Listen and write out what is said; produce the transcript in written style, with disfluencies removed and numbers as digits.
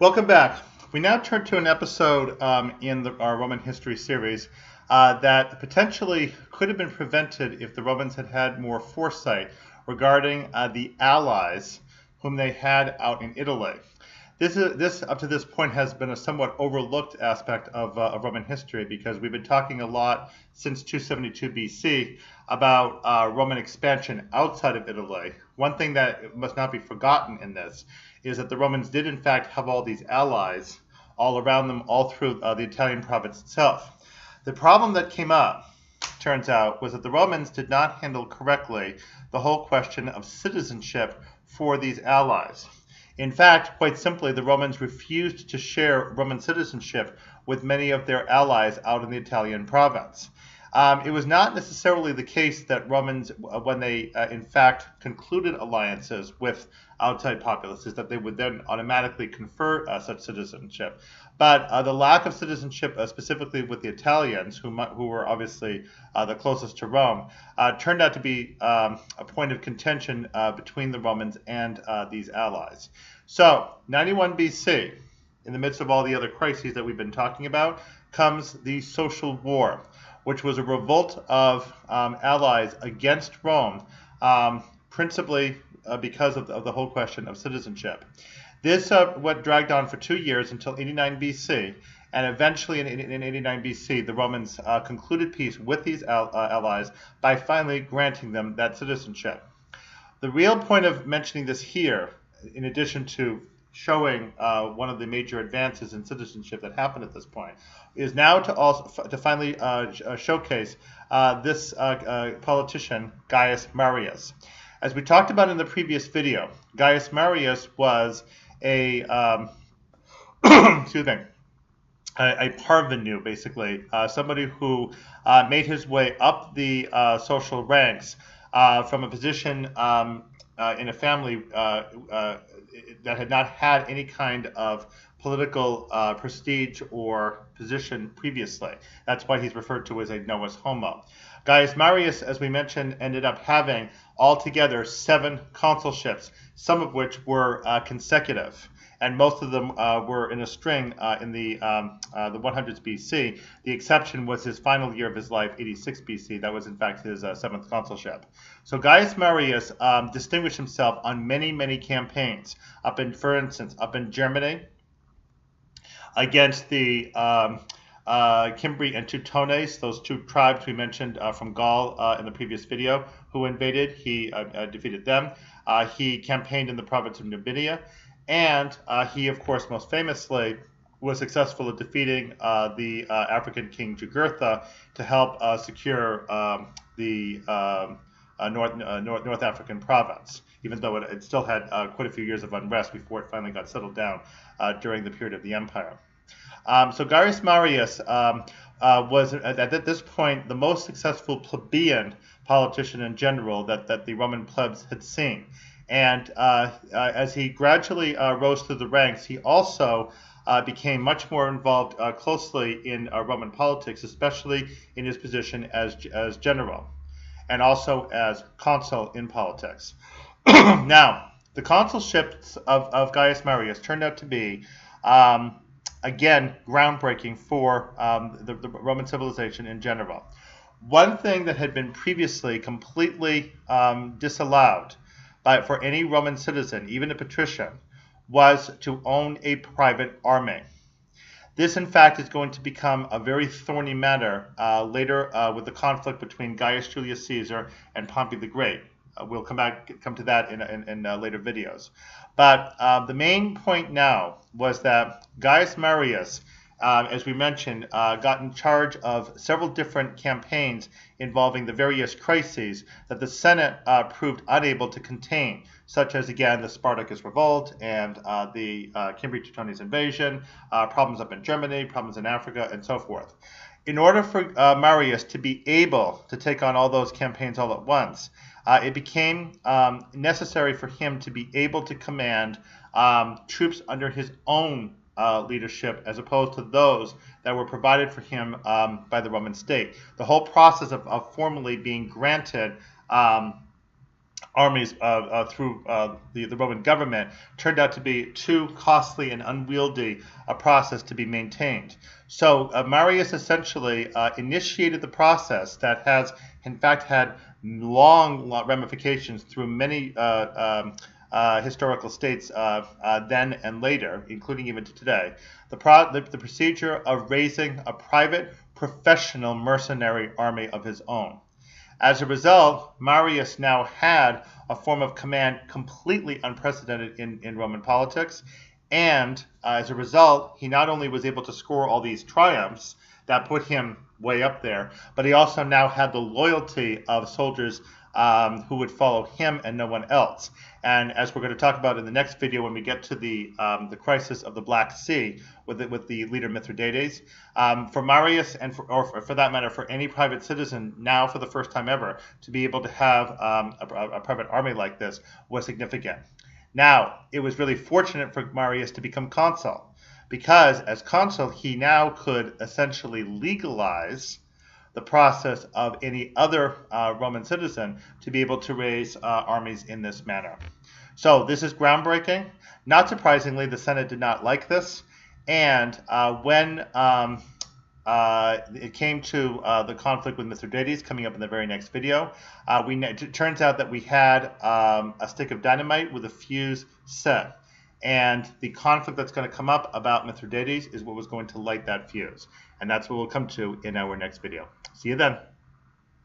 Welcome back. We now turn to an episode in our Roman history series that potentially could have been prevented if the Romans had had more foresight regarding the allies whom they had out in Italy. This up to this point has been a somewhat overlooked aspect of Roman history because we've been talking a lot since 272 BC about Roman expansion outside of Italy. One thing that must not be forgotten in this is that the Romans did in fact have all these allies all around them, all through the Italian province itself. The problem that came up, turns out, was that the Romans did not handle correctly the whole question of citizenship for these allies. In fact, quite simply, the Romans refused to share Roman citizenship with many of their allies out in the Italian province. It was not necessarily the case that Romans, when they in fact concluded alliances with outside populaces, that they would then automatically confer such citizenship. But the lack of citizenship, specifically with the Italians, who were obviously the closest to Rome, turned out to be a point of contention between the Romans and these allies. So, 91 BC, in the midst of all the other crises that we've been talking about, comes the Social War, which was a revolt of allies against Rome, principally because of the whole question of citizenship. This what dragged on for 2 years until 89 BC, and eventually in 89 BC, the Romans concluded peace with these allies by finally granting them that citizenship. The real point of mentioning this here, in addition to showing one of the major advances in citizenship that happened at this point, is now to finally showcase this politician, Gaius Marius. As we talked about in the previous video, Gaius Marius was a excuse me, a parvenu, basically, somebody who made his way up the social ranks from a position in a family that had not had any kind of political prestige or position previously. That's why he's referred to as a novus homo. Gaius Marius, as we mentioned, ended up having altogether 7 consulships, some of which were consecutive, and most of them were in a string in the 100s BC. The exception was his final year of his life, 86 BC. That was, in fact, his 7th consulship. So Gaius Marius distinguished himself on many, many campaigns, for instance, up in Germany against the Cimbri and Teutones, those 2 tribes we mentioned from Gaul in the previous video, who invaded. He defeated them. He campaigned in the province of Numidia, and he, of course, most famously was successful at defeating the African king Jugurtha to help secure the North African province, even though it still had quite a few years of unrest before it finally got settled down during the period of the empire. So Gaius Marius was at this point the most successful plebeian politician in general that the Roman plebs had seen. And as he gradually rose through the ranks, he also became much more involved closely in Roman politics, especially in his position as general and also as consul in politics. Now, the consulships of Gaius Marius turned out to be again, groundbreaking for the Roman civilization in general. One thing that had been previously completely disallowed for any Roman citizen, even a patrician, was to own a private army. This, in fact, is going to become a very thorny matter later with the conflict between Gaius Julius Caesar and Pompey the Great. We'll come to that in later videos. But the main point now was that Gaius Marius, as we mentioned, got in charge of several different campaigns involving the various crises that the Senate proved unable to contain, such as, again, the Spartacus Revolt and the Cimbri-Teutones invasion, problems up in Germany, problems in Africa, and so forth. In order for Marius to be able to take on all those campaigns all at once, it became necessary for him to be able to command troops under his own leadership as opposed to those that were provided for him by the Roman state. The whole process of formally being granted armies through the Roman government turned out to be too costly and unwieldy a process to be maintained. So Marius essentially initiated the process that has, in fact, had long ramifications through many historical states then and later, including even to today. The procedure of raising a private, professional mercenary army of his own. As a result, Marius now had a form of command completely unprecedented in Roman politics, and as a result, he not only was able to score all these triumphs that put him way up there, but he also now had the loyalty of soldiers who would follow him and no one else. And as we're going to talk about in the next video, when we get to the crisis of the Black Sea with the leader Mithridates, for Marius and or for that matter for any private citizen now for the first time ever to be able to have a private army like this was significant. Now, it was really fortunate for Marius to become consul, because as consul he now could essentially legalize the process of any other Roman citizen to be able to raise armies in this manner. So this is groundbreaking. Not surprisingly, the Senate did not like this, and when it came to the conflict with Mithridates, coming up in the very next video, it turns out that we had a stick of dynamite with a fuse set. And the conflict that's going to come up about Mithridates is what was going to light that fuse. And that's what we'll come to in our next video. See you then.